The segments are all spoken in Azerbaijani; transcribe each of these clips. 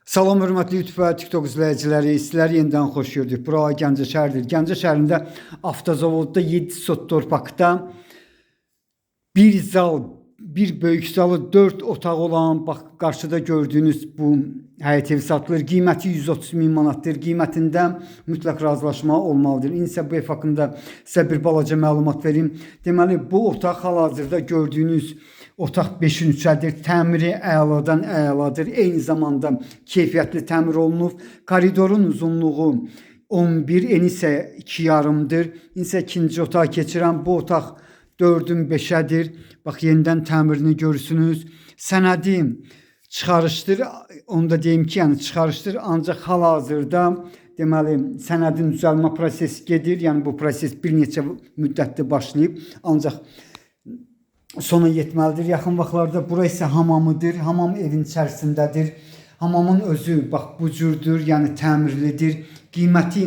Salam hörmətli YouTube və TikTok izləyiciləri, sizləri yenidən xoş gördük. Bura Gəncə şəhəridir. Gəncə şəhərində avtozavodda 7 sot torpaqda bir zal, bir böyük zalı 4 otaq olan, bax qarşıda gördüyünüz bu həyət evi satılır. Qiyməti 130 min manatdır. Qiymətində mütləq razılaşma olmalıdır. İndi isə bu ev haqqında sizə bir balaca məlumat verim. Deməli, bu otaq hal-hazırda gördüyünüz otaq 5-in 3-ədir. Təmiri əladan əladır. Eyni zamanda keyfiyyətli təmir olunub. Koridorun uzunluğu 11, eni isə 2,5-dır. İndi isə ikinci otağa keçirəm. Bu otaq 4-ün 5-ədir. Bax, yenidən təmirini görürsünüz. Sənədi çıxarışdır. Onu da deyim ki, yəni çıxarışdır. Ancaq hal-hazırda deməli sənədin düzəlmə prosesi gedir. Yəni bu proses bir neçə müddətdə başlayıb. Ancaq sona yetməlidir. Yaxın vaxtlarda bura isə hamamıdır. Hamam evin içərisindədir. Hamamın özü bax bu cürdür, yəni təmirlidir. Qiyməti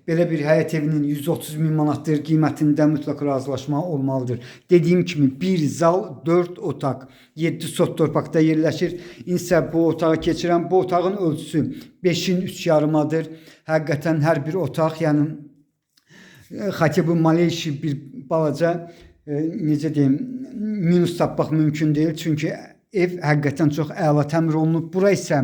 belə bir həyət evinin 130 min manatdır. Qiymətində mütləq razılaşma olmalıdır. Dediyim kimi bir zal, 4 otaq, 7 sot torpaqda yerləşir. İnsə bu otağa keçirəm. Bu otağın ölçüsü 5-in 3,5-adır. Həqiqətən hər bir otaq, yəni xatı bu Maleyşi bir balaca necə deyim, minus tapmaq mümkün deyil. Çünki ev həqiqətən çox əla təmir olunub. Bura isə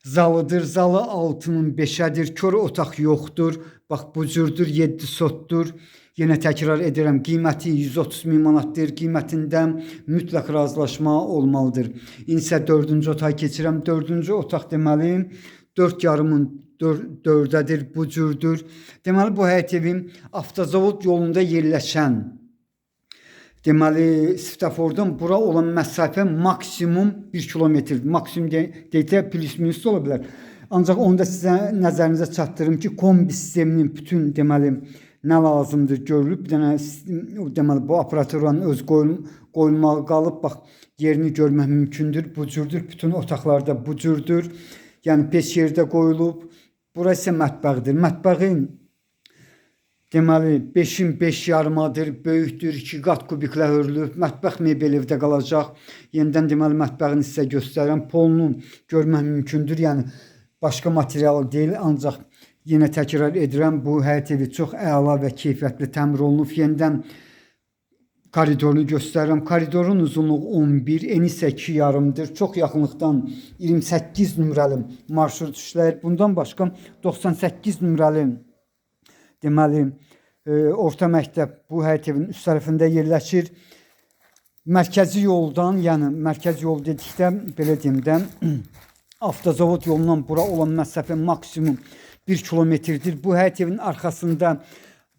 zalıdır. Zalı 6-nın 5-ədir. Kör otaq yoxdur. Bax bu cürdür, 7 sotdur. Yenə təkrar edirəm, qiyməti 130 min manatdır. Qiymətində mütləq razılaşma olmalıdır. İndi isə 4-cü otağa keçirəm. 4-cü otaq deməli 4,5-ın 4-ədir. Bu cürdür. Deməli bu həyət evim avtozavod yolunda yerləşən, deməli svetofordan bura olan məsafə maksimum 1 kilometrdir. Maksimum deyəcək plus minus ola bilər. Ancaq onu da sizə nəzərinizə çatdırım ki, kombi sisteminin bütün deməli nə lazımdır görülüb. Bir dənə deməli bu aparatların öz qoyulmağı qalıb. Bax, yerini görmək mümkündür. Bu cürdür. Bütün otaqlarda bu cürdür. Yəni peş yerdə qoyulub. Burası isə mətbəxdir. Mətbəxin deməli 5-in 5,5-adır, böyükdür, 2 qat kubiklə hörülüb. Mətbəx mebel evdə qalacaq. Yenidən deməli mətbəxini sizə göstərirəm. Polunu görmək mümkündür. Yəni başqa material deyil, ancaq yenə təkrar edirəm, bu həyət evi çox əla və keyfiyyətli təmir olunub. Yenidən koridorunu göstərirəm. Koridorun uzunluğu 11, eni isə 2,5-dır. Çox yaxınlıqdan 28 nömrəli marşrut işləyir. Bundan başqa 98 nömrəli deməli orta məktəb bu həyət evinin üst tərəfində yerləşir. Mərkəzi yoldan, yəni mərkəzi yol dedikdə belə deyim də avtozavod yolundan bura olan məsafə maksimum 1 kilometrdir. Bu həyət evinin arxasında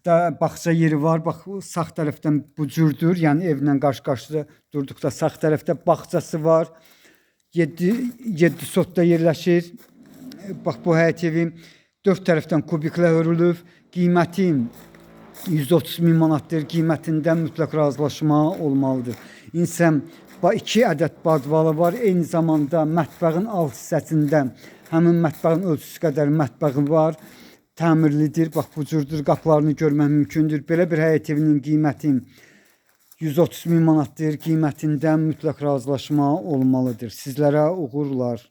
da bağça yeri var. Bax, sağ tərəfdən bu cürdür. Yəni evlə qarşı-qarşıda durduqda sağ tərəfdə bağçası var. 7 sotda yerləşir. Bax, bu həyət evi 4 tərəfdən kubiklə hörülüb. Qiyməti 130 min manatdır. Qiymətində mütləq razılaşma olmalıdır. İnsə 2 ədəd badvalı var. Eyni zamanda mətbəxin alt hissəsində həmin mətbəxin ölçüsü qədər mətbəxi var. Təmirlidir. Bax bu cürdür. Qapılarını görmək mümkündür. Belə bir həyət evinin qiyməti 130 min manatdır. Qiymətində mütləq razılaşma olmalıdır. Sizlərə uğurlar.